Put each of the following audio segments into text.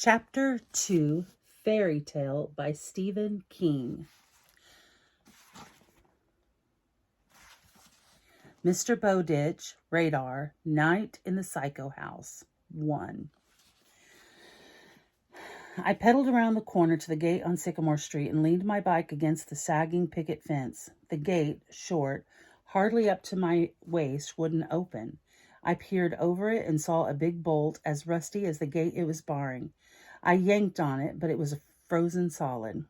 Chapter 2, Fairy Tale by Stephen King. Mr. Bowditch, Radar, Night in the Psycho House, 1. I pedaled around the corner to the gate on Sycamore Street and leaned my bike against the sagging picket fence. The gate, short, hardly up to my waist, wouldn't open. I peered over it and saw a big bolt as rusty as the gate it was barring. I yanked on it, but it was frozen solid.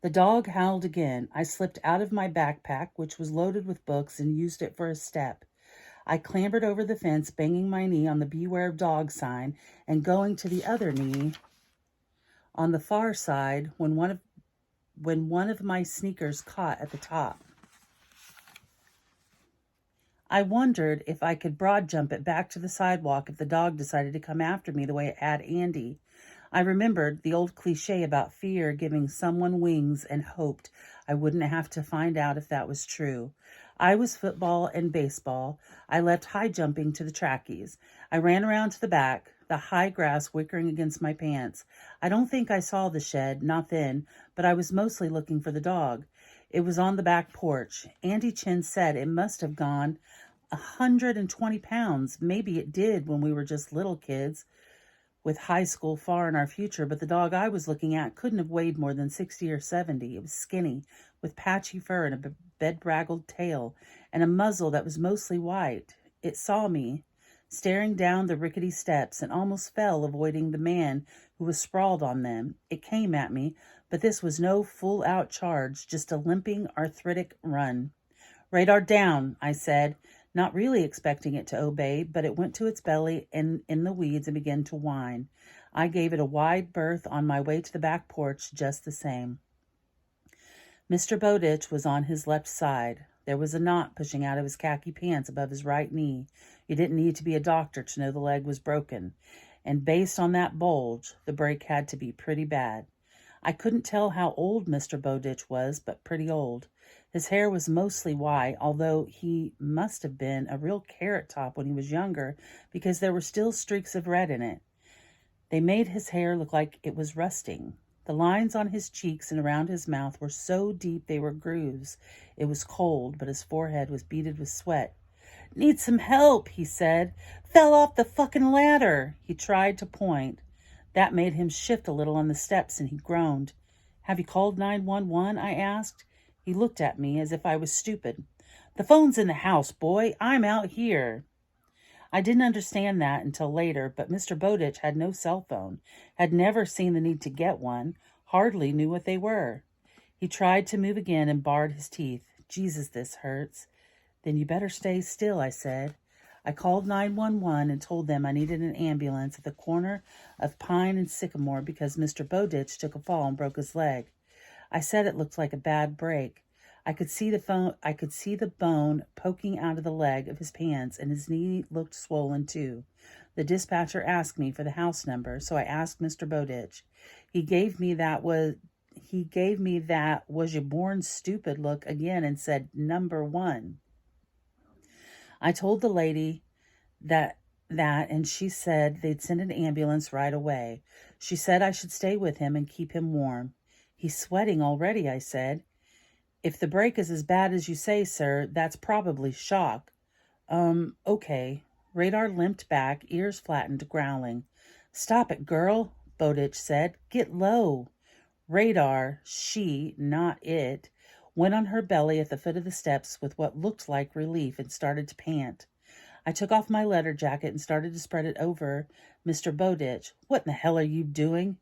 The dog howled again. I slipped out of my backpack, which was loaded with books, and used it for a step. I clambered over the fence, banging my knee on the Beware of Dog sign and going to the other knee on the far side when one of my sneakers caught at the top. I wondered if I could broad jump it back to the sidewalk if the dog decided to come after me the way it had Andy. I remembered the old cliche about fear giving someone wings and hoped I wouldn't have to find out if that was true. I was football and baseball. I left high jumping to the trackies. I ran around to the back, the high grass whickering against my pants. I don't think I saw the shed, not then, but I was mostly looking for the dog. It was on the back porch. Andy Chin said it must have gone 120 pounds. Maybe it did when we were just little kids, with high school far in our future, but the dog I was looking at couldn't have weighed more than 60 or 70. It was skinny, with patchy fur and a bedraggled tail, and a muzzle that was mostly white. It saw me, staring down the rickety steps, and almost fell, avoiding the man who was sprawled on them. It came at me, but this was no full-out charge, just a limping, arthritic run. "Radar down," I said, not really expecting it to obey, but it went to its belly and in the weeds and began to whine. I gave it a wide berth on my way to the back porch just the same. Mr. Bowditch was on his left side. There was a knot pushing out of his khaki pants above his right knee. You didn't need to be a doctor to know the leg was broken, and based on that bulge, the break had to be pretty bad. I couldn't tell how old Mr. Bowditch was, but pretty old. His hair was mostly white, although he must have been a real carrot top when he was younger, because there were still streaks of red in it. They made his hair look like it was rusting. The lines on his cheeks and around his mouth were so deep they were grooves. It was cold, but his forehead was beaded with sweat. "Need some help," he said. "Fell off the fucking ladder." He tried to point. That made him shift a little on the steps, and he groaned. "Have you called 911?" I asked. He looked at me as if I was stupid. "The phone's in the house, boy. I'm out here." I didn't understand that until later, but Mr. Bowditch had no cell phone, had never seen the need to get one, hardly knew what they were. He tried to move again and bared his teeth. "Jesus, this hurts." "Then you better stay still," I said. I called 911 and told them I needed an ambulance at the corner of Pine and Sycamore because Mr. Bowditch took a fall and broke his leg. I said it looked like a bad break. I could see the bone poking out of the leg of his pants, and his knee looked swollen too. The dispatcher asked me for the house number, so I asked Mr. Bowditch. He gave me that was you born stupid look again and said number 1. I told the lady that and she said they'd send an ambulance right away. She said I should stay with him and keep him warm. "He's sweating already," I said. "If the break is as bad as you say, sir, that's probably shock." Okay." Radar limped back, ears flattened, growling. "Stop it, girl," Bowditch said. "Get low." Radar, she, not it, went on her belly at the foot of the steps with what looked like relief and started to pant. I took off my leather jacket and started to spread it over Mr. Bowditch. "What in the hell are you doing?"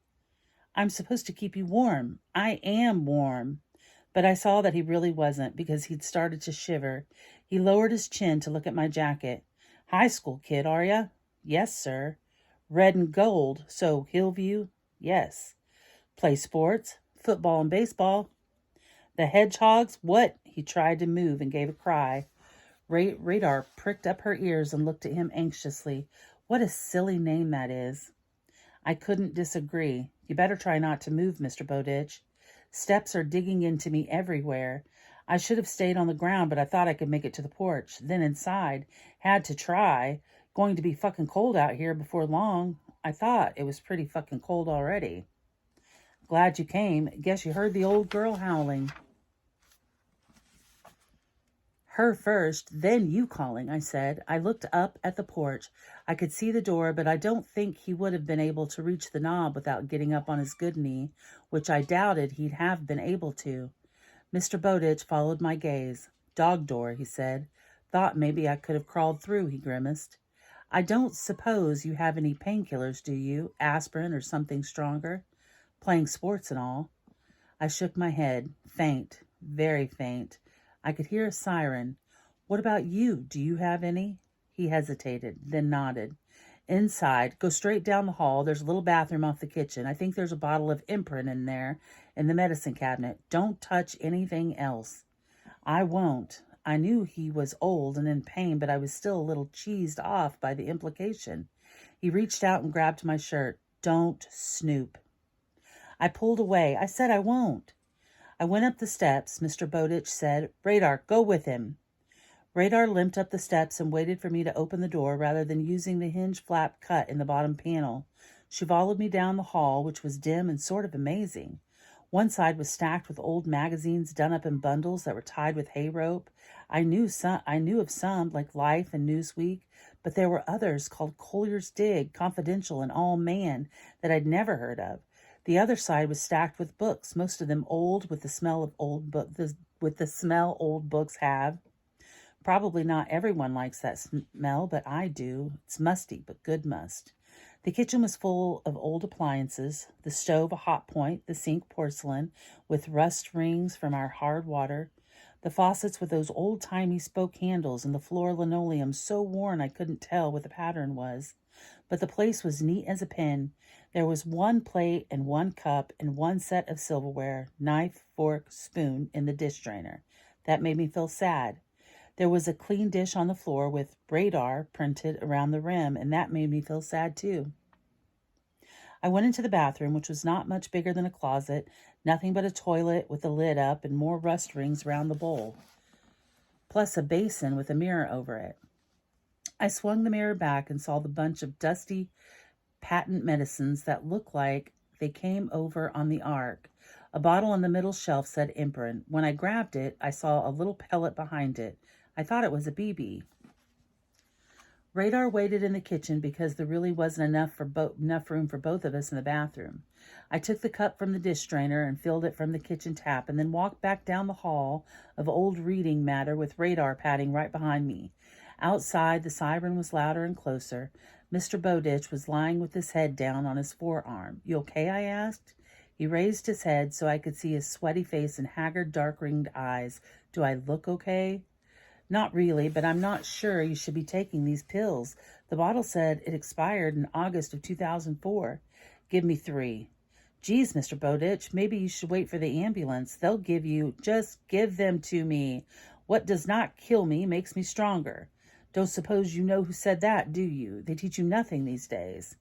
"I'm supposed to keep you warm." "I am warm." But I saw that he really wasn't, because he'd started to shiver. He lowered his chin to look at my jacket. "High school kid, are ya?" "Yes, sir." "Red and gold, so Hillview?" "Yes." "Play sports?" "Football and baseball." "The Hedgehogs?" "What?" He tried to move and gave a cry. Radar pricked up her ears and looked at him anxiously. "What a silly name that is." I couldn't disagree. "You better try not to move, Mr. Bowditch. Steps are digging into me everywhere. I should have stayed on the ground, but I thought I could make it to the porch. Then inside. Had to try. Going to be fucking cold out here before long." I thought it was pretty fucking cold already. Glad you came. Guess you heard the old girl howling. Her first, then you calling, I said. I looked up at the porch. I could see the door, but I don't think he would have been able to reach the knob without getting up on his good knee, which I doubted he'd have been able to. Mr. Bowditch followed my gaze. Dog door, he said. Thought maybe I could have crawled through, he grimaced. I don't suppose you have any painkillers, do you? Aspirin or something stronger? Playing sports and all. I shook my head. Faint. Very faint. I could hear a siren. What about you? Do you have any? He hesitated, then nodded. Inside. Go straight down the hall. There's a little bathroom off the kitchen. I think there's a bottle of Imprint in there, in the medicine cabinet. Don't touch anything else. I won't. I knew he was old and in pain, but I was still a little cheesed off by the implication. He reached out and grabbed my shirt. Don't snoop. I pulled away. I said I won't. I went up the steps. Mr. Bowditch said, Radar, go with him. Radar limped up the steps and waited for me to open the door rather than using the hinge flap cut in the bottom panel. She followed me down the hall, which was dim and sort of amazing. One side was stacked with old magazines done up in bundles that were tied with hay rope. I knew of some, like Life and Newsweek, but there were others called Collier's Dig, Confidential, and All Man that I'd never heard of. The other side was stacked with books, most of them old, with the smell of old books have. Probably not everyone likes that smell, but I do. It's musty, but good must. The kitchen was full of old appliances, the stove a hot point, the sink porcelain with rust rings from our hard water, the faucets with those old-timey spoke handles, and the floor linoleum so worn I couldn't tell what the pattern was. But the place was neat as a pin. There was one plate and one cup and one set of silverware, knife, fork, spoon, in the dish drainer. That made me feel sad. There was a clean dish on the floor with Radar printed around the rim, and that made me feel sad too. I went into the bathroom, which was not much bigger than a closet, nothing but a toilet with the lid up and more rust rings around the bowl, plus a basin with a mirror over it. I swung the mirror back and saw the bunch of dusty patent medicines that looked like they came over on the Ark. A bottle on the middle shelf said Imprint. When I grabbed it, I saw a little pellet behind it. I thought it was a BB. Radar waited in the kitchen because there really wasn't enough room for both of us in the bathroom. I took the cup from the dish drainer and filled it from the kitchen tap and then walked back down the hall of old reading matter with Radar padding right behind me. Outside, the siren was louder and closer. Mr. Bowditch was lying with his head down on his forearm. You okay? I asked. He raised his head so I could see his sweaty face and haggard, dark-ringed eyes. Do I look okay? Not really, but I'm not sure you should be taking these pills. The bottle said it expired in August of 2004. Give me 3. Geez, Mr. Bowditch, maybe you should wait for the ambulance. They'll give you... Just give them to me. What does not kill me makes me stronger. Don't suppose you know who said that, do you? They teach you nothing these days.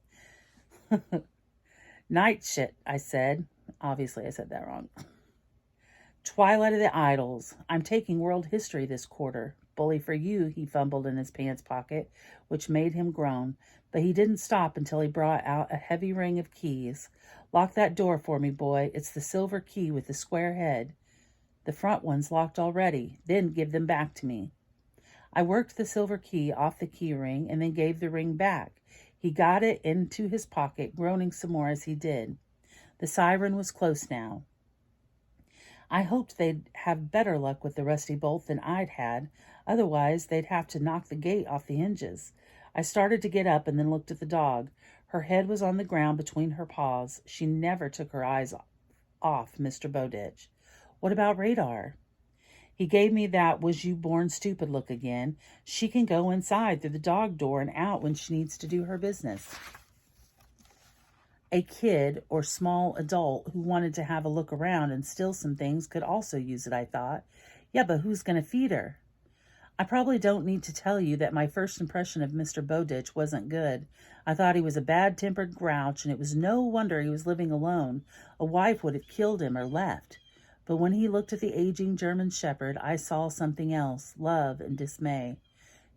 Night shit, I said. Obviously, I said that wrong. Twilight of the Idols. I'm taking world history this quarter. Bully for you, he fumbled in his pants pocket, which made him groan. But he didn't stop until he brought out a heavy ring of keys. Lock that door for me, boy. It's the silver key with the square head. The front one's locked already. Then give them back to me. I worked the silver key off the key ring and then gave the ring back. He got it into his pocket, groaning some more as he did. The siren was close now. I hoped they'd have better luck with the rusty bolt than I'd had. Otherwise, they'd have to knock the gate off the hinges. I started to get up and then looked at the dog. Her head was on the ground between her paws. She never took her eyes off Mr. Bowditch. What about Radar? He gave me that was-you-born-stupid look again. She can go inside through the dog door and out when she needs to do her business. A kid or small adult who wanted to have a look around and steal some things could also use it, I thought. Yeah, but who's going to feed her? I probably don't need to tell you that my first impression of Mr. Bowditch wasn't good. I thought he was a bad-tempered grouch, and it was no wonder he was living alone. A wife would have killed him or left. But when he looked at the aging German shepherd, I saw something else, love and dismay.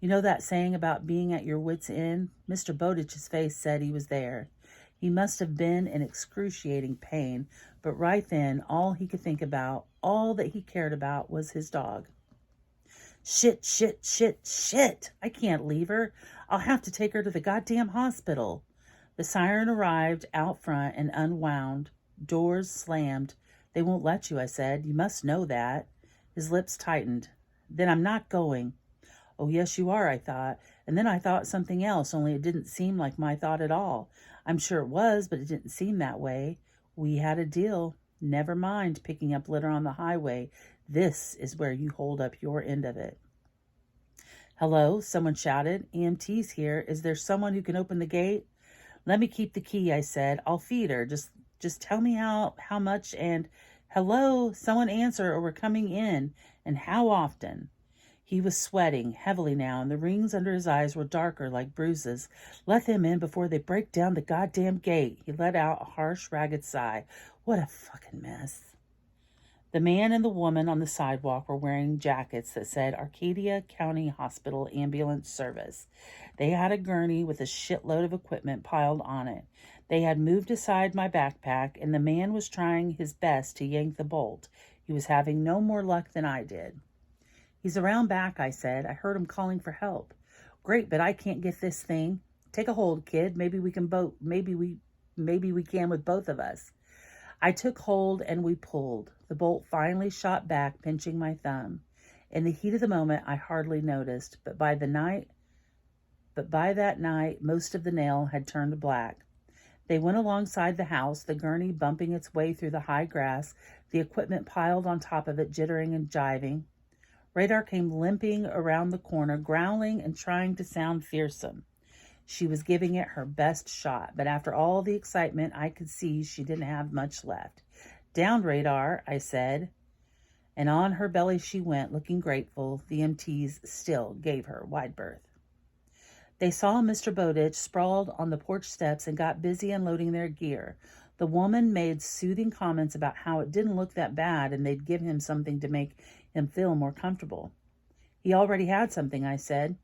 You know that saying about being at your wit's end? Mr. Bowditch's face said he was there. He must have been in excruciating pain, but right then, all he could think about, all that he cared about, was his dog. Shit, shit, shit, shit! I can't leave her. I'll have to take her to the goddamn hospital. The siren arrived out front and unwound. Doors slammed. They won't let you, I said. You must know that. His lips tightened. Then I'm not going. Oh, yes, you are, I thought. And then I thought something else, only it didn't seem like my thought at all. I'm sure it was, but it didn't seem that way. We had a deal. Never mind picking up litter on the highway. This is where you hold up your end of it. Hello, someone shouted. EMT's here. Is there someone who can open the gate? Let me keep the key, I said. I'll feed her. Just tell me how much and hello, someone answer or we're coming in. And how often? He was sweating heavily now, and the rings under his eyes were darker like bruises. Let them in before they break down the goddamn gate. He let out a harsh, ragged sigh. What a fucking mess. The man and the woman on the sidewalk were wearing jackets that said Arcadia County Hospital Ambulance Service. They had a gurney with a shitload of equipment piled on it. They had moved aside my backpack, and the man was trying his best to yank the bolt. He was having no more luck than I did. He's around back, I said. I heard him calling for help. Great, but I can't get this thing. Take a hold, kid. Maybe we can with both of us. I took hold and we pulled. The bolt finally shot back, pinching my thumb. In the heat of the moment, I hardly noticed, but by that night, most of the nail had turned black. They went alongside the house, the gurney bumping its way through the high grass, the equipment piled on top of it, jittering and jiving. Radar came limping around the corner, growling and trying to sound fearsome. She was giving it her best shot, but after all the excitement, I could see she didn't have much left. Down, Radar, I said, and on her belly she went, looking grateful. The EMTs still gave her wide berth. They saw Mr. Bowditch sprawled on the porch steps and got busy unloading their gear. The woman made soothing comments about how it didn't look that bad and they'd give him something to make him feel more comfortable. He already had something, I said,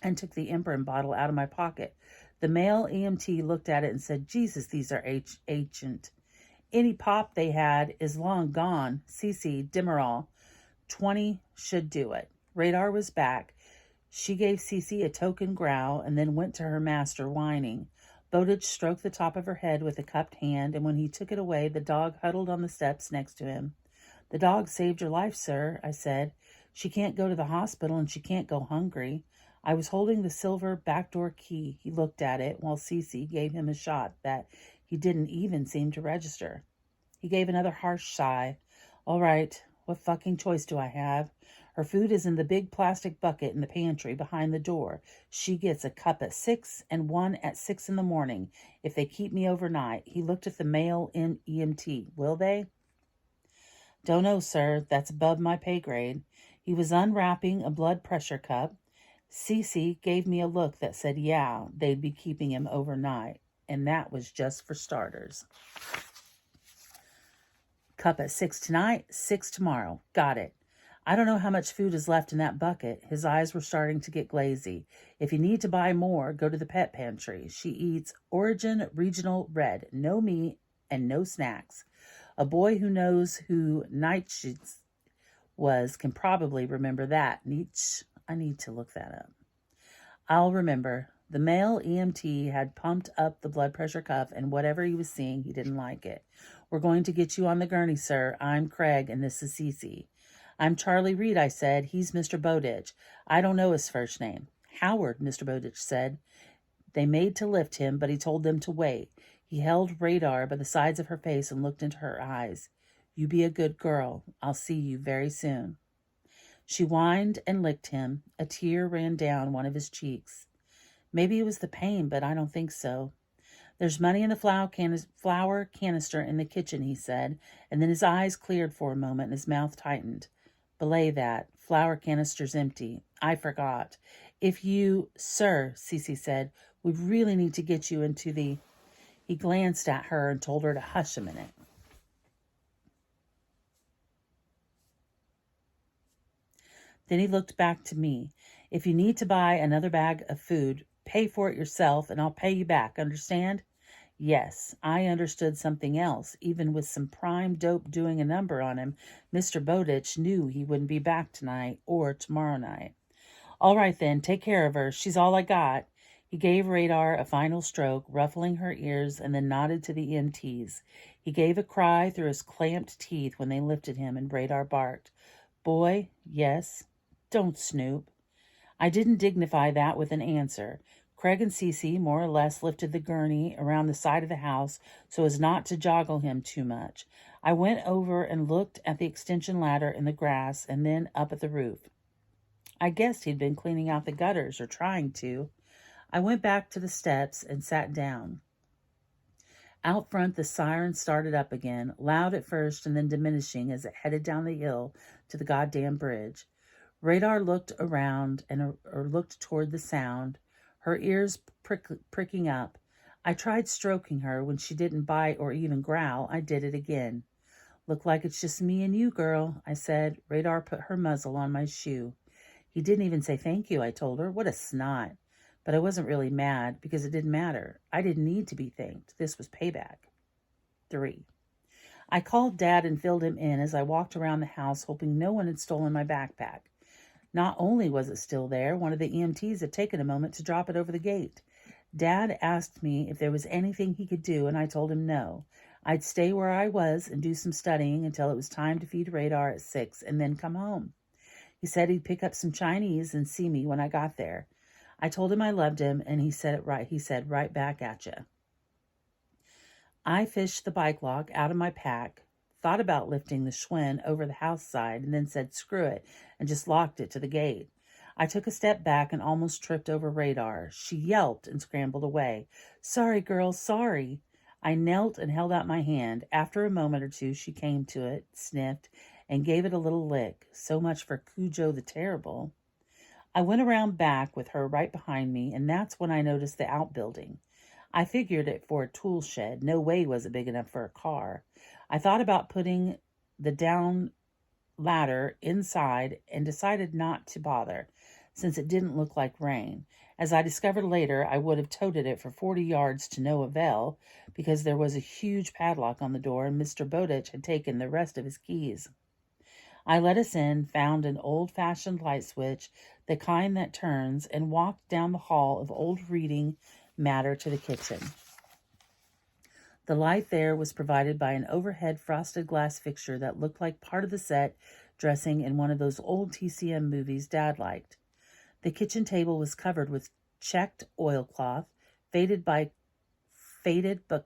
and took the Emperor bottle out of my pocket. The male EMT looked at it and said, Jesus, these are ancient. Any pop they had is long gone. Cece, Demerol, 20 should do it. Radar was back. She gave Cece a token growl and then went to her master, whining. Bowditch stroked the top of her head with a cupped hand, and when he took it away, the dog huddled on the steps next to him. The dog saved your life, sir, I said. She can't go to the hospital and she can't go hungry. I was holding the silver backdoor key. He looked at it while Cece gave him a shot that he didn't even seem to register. He gave another harsh sigh. All right, what fucking choice do I have? Her food is in the big plastic bucket in the pantry behind the door. She gets a cup at 6 and one at 6 in the morning if they keep me overnight. He looked at the male EMT. Will they? Don't know, sir. That's above my pay grade. He was unwrapping a blood pressure cup. Cece gave me a look that said, yeah, they'd be keeping him overnight. And that was just for starters. Cup at 6 tonight, 6 tomorrow. Got it. I don't know how much food is left in that bucket. His eyes were starting to get glazy. If you need to buy more, go to the pet pantry. She eats Origin Regional Red. No meat and no snacks. A boy who knows who Nietzsche was can probably remember that. Nietzsche. I need to look that up. I'll remember. The male EMT had pumped up the blood pressure cuff, and whatever he was seeing, he didn't like it. We're going to get you on the gurney, sir. I'm Craig, and this is Cece. I'm Charlie Reed, I said. He's Mr. Bowditch. I don't know his first name. Howard, Mr. Bowditch said. They made to lift him, but he told them to wait. He held Radar by the sides of her face and looked into her eyes. You be a good girl. I'll see you very soon. She whined and licked him. A tear ran down one of his cheeks. Maybe it was the pain, but I don't think so. There's money in the flour canister in the kitchen, he said, and then his eyes cleared for a moment and his mouth tightened. Belay that. Flour canister's empty. I forgot. If you, sir, Cece said, we really need to get you into the... He glanced at her and told her to hush a minute. Then he looked back to me. If you need to buy another bag of food, pay for it yourself and I'll pay you back, understand? Yes, I understood something else. Even with some prime dope doing a number on him, Mr. Bowditch knew he wouldn't be back tonight or tomorrow night. All right then, take care of her. She's all I got. He gave Radar a final stroke, ruffling her ears, and then nodded to the EMTs. He gave a cry through his clamped teeth when they lifted him, and Radar barked, "Boy, yes. Don't snoop." I didn't dignify that with an answer. Craig and Cece more or less lifted the gurney around the side of the house so as not to joggle him too much. I went over and looked at the extension ladder in the grass and then up at the roof. I guessed he'd been cleaning out the gutters, or trying to. I went back to the steps and sat down. Out front, the siren started up again, loud at first and then diminishing as it headed down the hill to the goddamn bridge. Radar looked around or looked toward the sound, her ears pricking up. I tried stroking her. When she didn't bite or even growl, I did it again. "Look like it's just me and you, girl," I said. Radar put her muzzle on my shoe. "He didn't even say thank you," I told her. What a snot. But I wasn't really mad because it didn't matter. I didn't need to be thanked. This was payback. 3. I called Dad and filled him in as I walked around the house, hoping no one had stolen my backpack. Not only was it still there, one of the EMTs had taken a moment to drop it over the gate. Dad asked me if there was anything he could do, and I told him no. I'd stay where I was and do some studying until it was time to feed Radar at 6 and then come home. He said he'd pick up some Chinese and see me when I got there. I told him I loved him, and he said it right. He said, "Right back at you." I fished the bike lock out of my pack, thought about lifting the Schwinn over the house side, and then said screw it and just locked it to the gate. I took a step back and almost tripped over Radar. She yelped and scrambled away. "Sorry, girl, sorry." I knelt and held out my hand. After a moment or two, she came to it, sniffed, and gave it a little lick. So much for Cujo the Terrible. I went around back with her right behind me, and that's when I noticed the outbuilding. I figured it for a tool shed. No way was it big enough for a car. I thought about putting the down ladder inside and decided not to bother, since it didn't look like rain. As I discovered later, I would have toted it for 40 yards to no avail, because there was a huge padlock on the door and Mr. Bowditch had taken the rest of his keys. I let us in, found an old-fashioned light switch, the kind that turns, and walked down the hall of old reading matter to the kitchen. The light there was provided by an overhead frosted glass fixture that looked like part of the set dressing in one of those old TCM movies Dad liked. The kitchen table was covered with checked oilcloth, faded but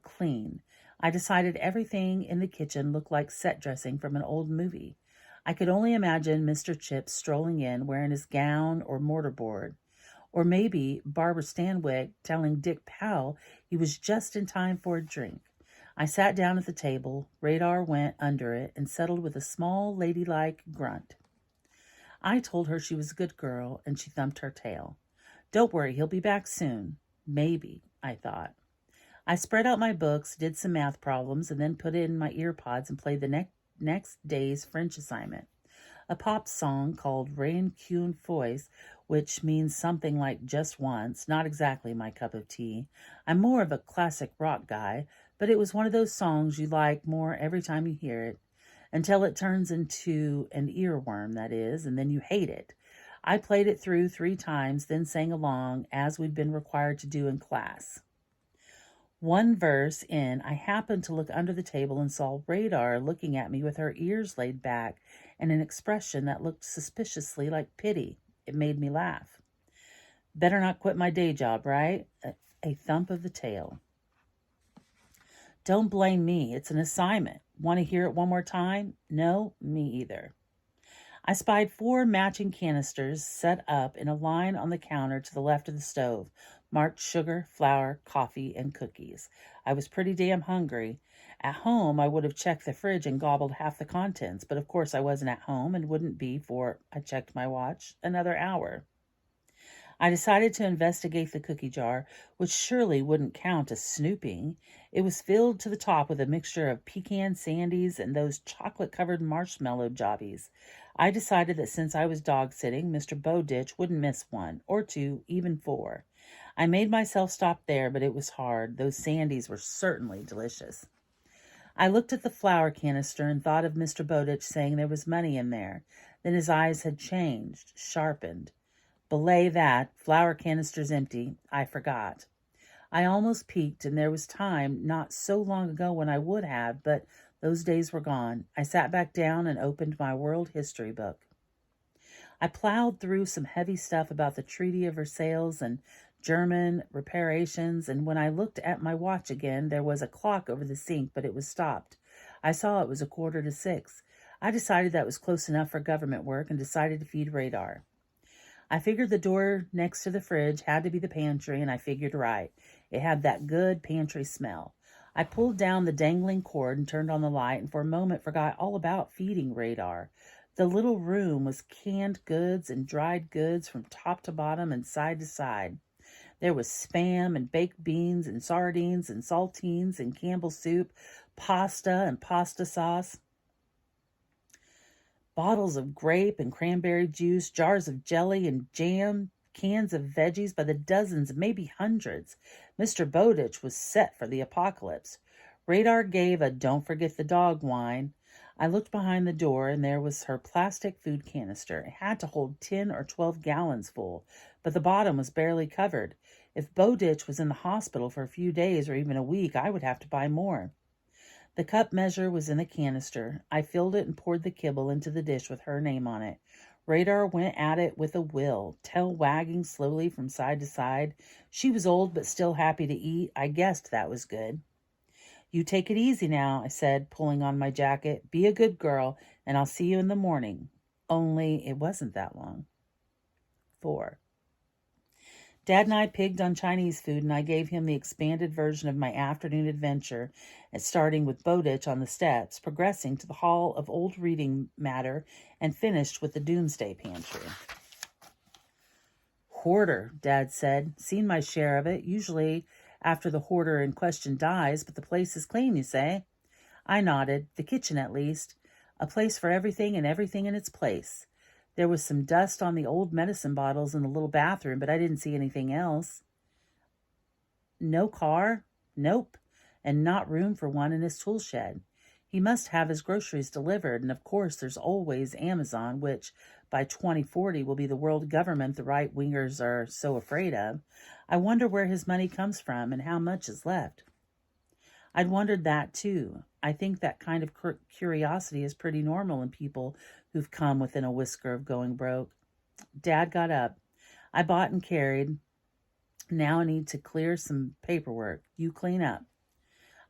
clean. I decided everything in the kitchen looked like set dressing from an old movie. I could only imagine Mr. Chips strolling in wearing his gown or mortarboard, or maybe Barbara Stanwyck telling Dick Powell he was just in time for a drink. I sat down at the table. Radar went under it and settled with a small ladylike grunt. I told her she was a good girl, and she thumped her tail. "Don't worry, he'll be back soon." Maybe, I thought. I spread out my books, did some math problems, and then put in my ear pods and played the next day's French assignment. A pop song called Rien qu'une fois, which means something like just once, not exactly my cup of tea. I'm more of a classic rock guy, but it was one of those songs you like more every time you hear it, until it turns into an earworm, that is, and then you hate it. I played it through 3 times, then sang along as we'd been required to do in class. One verse in, I happened to look under the table and saw Radar looking at me with her ears laid back and an expression that looked suspiciously like pity. It made me laugh. "Better not quit my day job, right?" A thump of the tail. "Don't blame me. It's an assignment. Want to hear it one more time?" "No, me either." I spied 4 matching canisters set up in a line on the counter to the left of the stove, marked sugar, flour, coffee, and cookies. I was pretty damn hungry. At home, I would have checked the fridge and gobbled half the contents, but of course I wasn't at home and wouldn't be for, I checked my watch, another hour. I decided to investigate the cookie jar, which surely wouldn't count as snooping. It was filled to the top with a mixture of pecan sandies and those chocolate-covered marshmallow jobbies. I decided that since I was dog-sitting, Mr. Bowditch wouldn't miss one, or 2, even 4. I made myself stop there, but it was hard. Those Sandies were certainly delicious. I looked at the flour canister and thought of Mr. Bowditch saying there was money in there. Then his eyes had changed, sharpened. Belay that, flour canister's empty. I forgot. I almost peeked, and there was time not so long ago when I would have, but those days were gone. I sat back down and opened my world history book. I plowed through some heavy stuff about the Treaty of Versailles and German reparations, and when I looked at my watch again, there was a clock over the sink, but it was stopped. I saw it was 5:45. I decided that was close enough for government work and decided to feed Radar. I figured the door next to the fridge had to be the pantry, and I figured right. It had that good pantry smell. I pulled down the dangling cord and turned on the light, and for a moment forgot all about feeding Radar. The little room was canned goods and dried goods from top to bottom and side to side. There was Spam and baked beans and sardines and saltines and Campbell's soup, pasta and pasta sauce, bottles of grape and cranberry juice, jars of jelly and jam, cans of veggies by the dozens, maybe hundreds. Mr. Bowditch was set for the apocalypse. Radar gave a "don't forget the dog" whine. I looked behind the door, and there was her plastic food canister. It had to hold 10 or 12 gallons full, but the bottom was barely covered. If Bowditch was in the hospital for a few days or even a week, I would have to buy more. The cup measure was in the canister. I filled it and poured the kibble into the dish with her name on it. Radar went at it with a will, tail wagging slowly from side to side. She was old but still happy to eat. I guessed that was good. "You take it easy now," I said, pulling on my jacket. "Be a good girl, and I'll see you in the morning." Only it wasn't that long. 4. Dad and I pigged on Chinese food, and I gave him the expanded version of my afternoon adventure, starting with Bowditch on the steps, progressing to the hall of old reading matter, and finished with the doomsday pantry. "Hoarder," Dad said. "Seen my share of it, usually after the hoarder in question dies, but the place is clean, you say?" I nodded. "The kitchen, at least. A place for everything and everything in its place. There was some dust on the old medicine bottles in the little bathroom, but I didn't see anything else." "No car?" "Nope, and not room for one in his tool shed. He must have his groceries delivered, and of course there's always Amazon, which by 2040 will be the world government the right-wingers are so afraid of. I wonder where his money comes from and how much is left." I'd wondered that too. I think that kind of curiosity is pretty normal in people who've come within a whisker of going broke. Dad got up. "I bought and carried. Now I need to clear some paperwork. You clean up."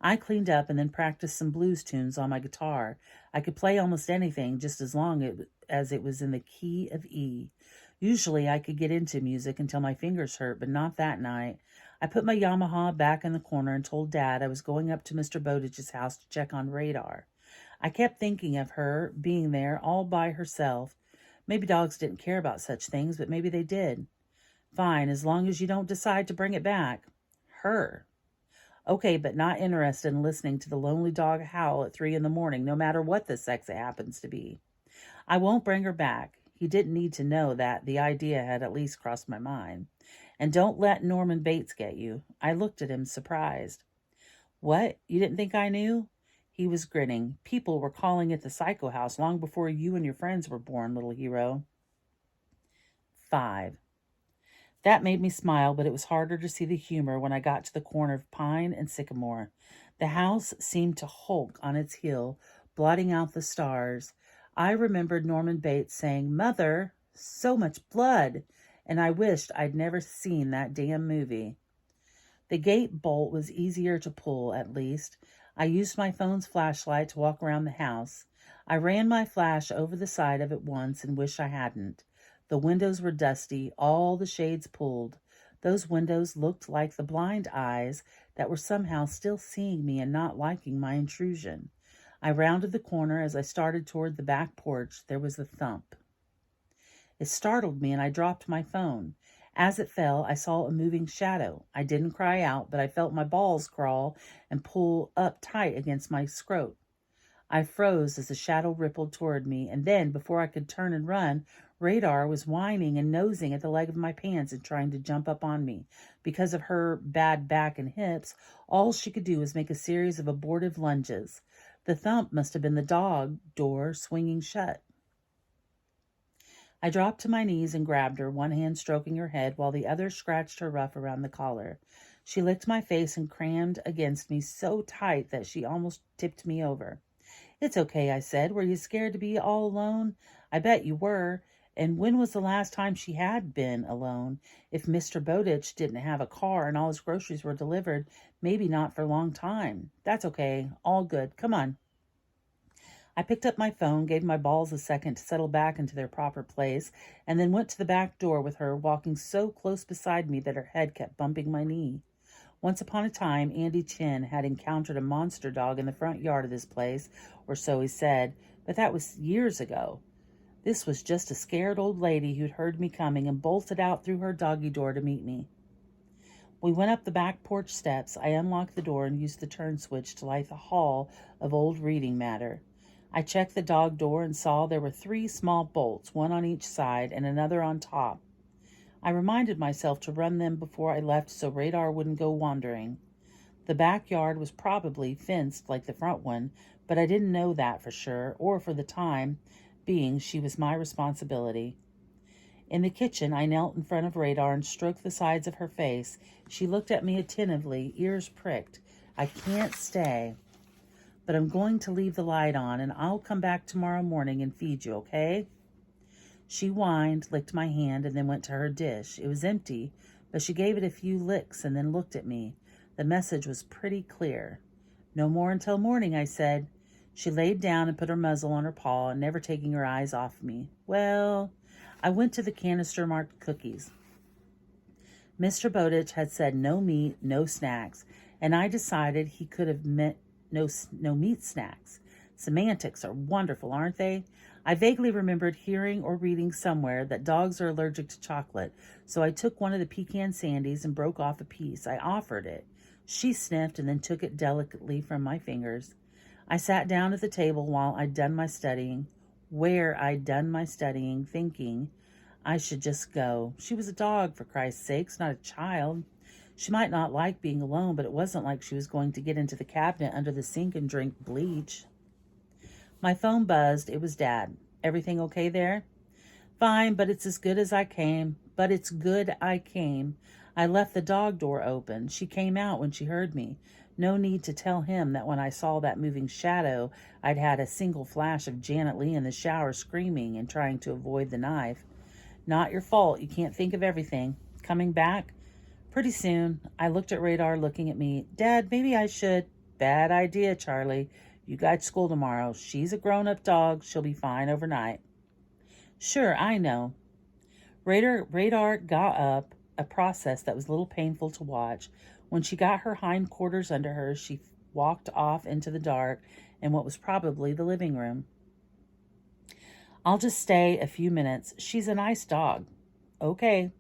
I cleaned up and then practiced some blues tunes on my guitar. I could play almost anything just as long as it was in the key of E. Usually I could get into music until my fingers hurt, but not that night. I put my Yamaha back in the corner and told Dad I was going up to Mr. Bowditch's house to check on Radar. I kept thinking of her being there all by herself. Maybe dogs didn't care about such things, but maybe they did. "Fine, as long as you don't decide to bring it back." Her. "Okay, but not interested in listening to the lonely dog howl at 3 a.m, no matter what the sex it happens to be." "I won't bring her back." He didn't need to know that the idea had at least crossed my mind. "And don't let Norman Bates get you." I looked at him, surprised. "What? You didn't think I knew?" He was grinning. "People were calling it the Psycho House long before you and your friends were born, little hero." 5. That made me smile, but it was harder to see the humor when I got to the corner of Pine and Sycamore. The house seemed to hulk on its hill, blotting out the stars. I remembered Norman Bates saying, "Mother, so much blood," and I wished I'd never seen that damn movie. The gate bolt was easier to pull, at least. I used my phone's flashlight to walk around the house. I ran my flash over the side of it once and wished I hadn't. The windows were dusty, all the shades pulled. Those windows looked like the blind eyes that were somehow still seeing me and not liking my intrusion. I rounded the corner. As I started toward the back porch, there was a thump. It startled me, and I dropped my phone. As it fell, I saw a moving shadow. I didn't cry out, but I felt my balls crawl and pull up tight against my scrot. I froze as the shadow rippled toward me, and then, before I could turn and run, Radar was whining and nosing at the leg of my pants and trying to jump up on me. Because of her bad back and hips, all she could do was make a series of abortive lunges. The thump must have been the dog door swinging shut. I dropped to my knees and grabbed her, one hand stroking her head while the other scratched her ruff around the collar. She licked my face and crammed against me so tight that she almost tipped me over. "It's okay," I said. "Were you scared to be all alone?" "I bet you were. And when was the last time she had been alone? If Mr. Bowditch didn't have a car and all his groceries were delivered, maybe not for a long time. That's okay. All good. Come on." I picked up my phone, gave my balls a second to settle back into their proper place, and then went to the back door with her, walking so close beside me that her head kept bumping my knee. Once upon a time, Andy Chin had encountered a monster dog in the front yard of this place, or so he said, but that was years ago. This was just a scared old lady who'd heard me coming and bolted out through her doggy door to meet me. We went up the back porch steps. I unlocked the door and used the turn switch to light the hall of old reading matter. I checked the dog door and saw there were 3 small bolts, one on each side and another on top. I reminded myself to run them before I left so Radar wouldn't go wandering. The backyard was probably fenced like the front one, but I didn't know that for sure, or for the time being she was my responsibility. In the kitchen, I knelt in front of Radar and stroked the sides of her face. She looked at me attentively, ears pricked. "I can't stay, but I'm going to leave the light on, and I'll come back tomorrow morning and feed you, okay?" She whined, licked my hand, and then went to her dish. It was empty, but she gave it a few licks and then looked at me. The message was pretty clear. "No more until morning," I said. She laid down and put her muzzle on her paw, never taking her eyes off me. Well, I went to the canister-marked cookies. Mr. Bowditch had said no meat, no snacks, and I decided he could have meant no meat snacks. Semantics are wonderful, aren't they? I vaguely remembered hearing or reading somewhere that dogs are allergic to chocolate, so I took one of the pecan sandies and broke off a piece. I offered it. She sniffed and then took it delicately from my fingers. I sat down at the table where I'd done my studying, thinking I should just go. She was a dog, for Christ's sakes, not a child. She might not like being alone, but it wasn't like she was going to get into the cabinet under the sink and drink bleach. My phone buzzed. It was Dad. "Everything okay there?" "Fine, but it's good I came. I left the dog door open. She came out when she heard me. No need to tell him that when I saw that moving shadow, I'd had a single flash of Janet Leigh in the shower screaming and trying to avoid the knife. Not your fault. You can't think of everything. Coming back?" "Pretty soon." I looked at Radar, looking at me. "Dad, maybe I should." "Bad idea, Charlie. You got school tomorrow. She's a grown-up dog. She'll be fine overnight." "Sure, I know." Radar got up, a process that was a little painful to watch. When she got her hindquarters under her, she walked off into the dark in what was probably the living room. "I'll just stay a few minutes. She's a nice dog." "Okay."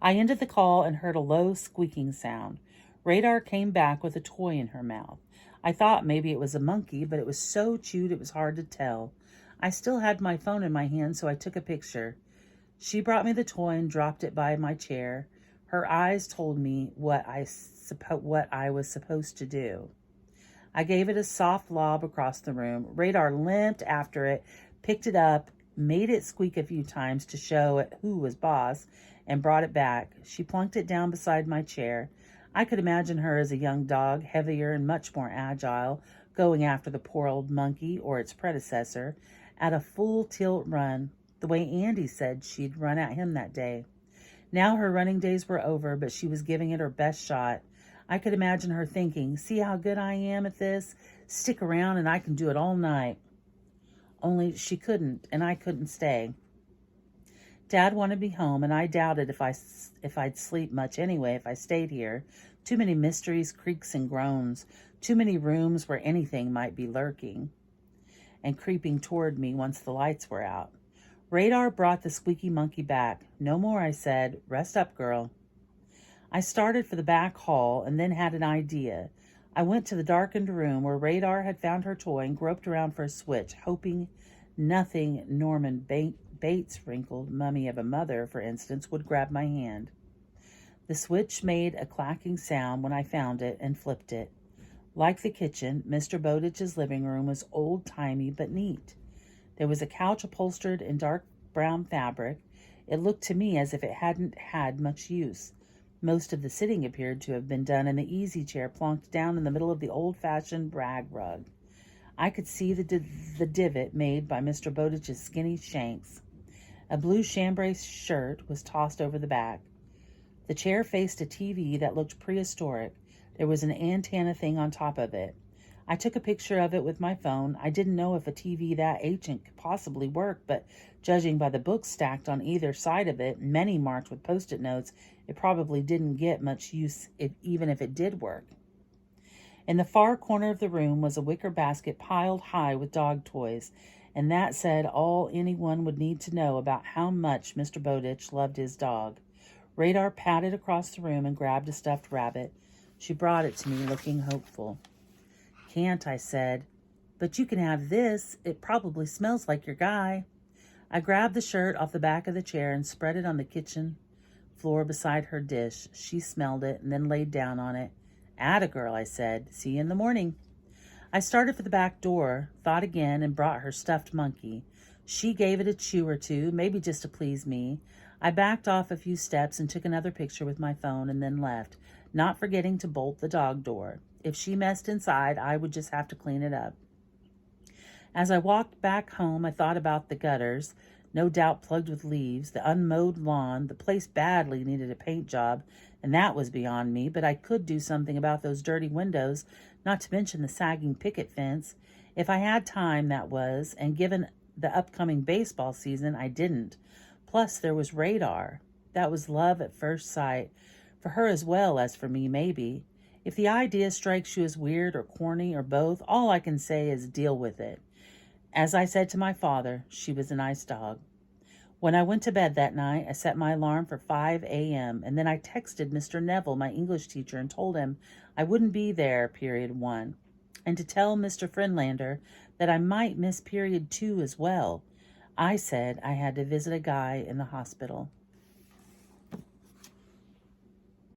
I ended the call and heard a low squeaking sound. Radar came back with a toy in her mouth. I thought maybe it was a monkey, but it was so chewed it was hard to tell. I still had my phone in my hand, so I took a picture. She brought me the toy and dropped it by my chair. Her eyes told me what I was supposed to do. I gave it a soft lob across the room. Radar limped after it, picked it up, made it squeak a few times to show it who was boss, and brought it back. She plunked it down beside my chair. I could imagine her as a young dog, heavier and much more agile, going after the poor old monkey, or its predecessor, at a full tilt run, the way Andy said she'd run at him that day. Now her running days were over, but she was giving it her best shot. I could imagine her thinking, "See how good I am at this? Stick around and I can do it all night." Only she couldn't, and I couldn't stay. Dad wanted me home, and I doubted if I'd sleep much anyway if I stayed here. Too many mysteries, creaks, and groans. Too many rooms where anything might be lurking and creeping toward me once the lights were out. Radar brought the squeaky monkey back. "No more," I said. "Rest up, girl." I started for the back hall and then had an idea. I went to the darkened room where Radar had found her toy and groped around for a switch, hoping nothing Norman Bates' wrinkled mummy of a mother, for instance, would grab my hand. The switch made a clacking sound when I found it and flipped it. Like the kitchen, Mr. Bowditch's living room was old-timey but neat. There was a couch upholstered in dark brown fabric. It looked to me as if it hadn't had much use. Most of the sitting appeared to have been done in the easy chair plonked down in the middle of the old-fashioned brag rug. I could see the divot made by Mr. Bowditch's skinny shanks. A blue chambray shirt was tossed over the back. The chair faced a TV that looked prehistoric. There was an antenna thing on top of it. I took a picture of it with my phone. I didn't know if a TV that ancient could possibly work, but judging by the books stacked on either side of it, many marked with Post-it notes, it probably didn't get much use even if it did work. In the far corner of the room was a wicker basket piled high with dog toys, and that said all anyone would need to know about how much Mr. Bowditch loved his dog. Radar padded across the room and grabbed a stuffed rabbit. She brought it to me, looking hopeful. "Can't," I said. "But you can have this. It probably smells like your guy." I grabbed the shirt off the back of the chair and spread it on the kitchen floor beside her dish. She smelled it and then laid down on it. "Atta girl," I said. "See you in the morning." I started for the back door, thought again, and brought her stuffed monkey. She gave it a chew or two, maybe just to please me. I backed off a few steps and took another picture with my phone and then left, not forgetting to bolt the dog door. If she messed inside, I would just have to clean it up. As I walked back home, I thought about the gutters, no doubt plugged with leaves, the unmowed lawn. The place badly needed a paint job, and that was beyond me, but I could do something about those dirty windows, not to mention the sagging picket fence. If I had time, that was, and given the upcoming baseball season, I didn't. Plus, there was Radar. That was love at first sight, for her as well as for me, maybe. If the idea strikes you as weird or corny or both, all I can say is deal with it. As I said to my father, she was a nice dog. When I went to bed that night, I set my alarm for 5 a.m., and then I texted Mr. Neville, my English teacher, and told him I wouldn't be there, period 1, and to tell Mr. Friendlander that I might miss period 2 as well. I said I had to visit a guy in the hospital.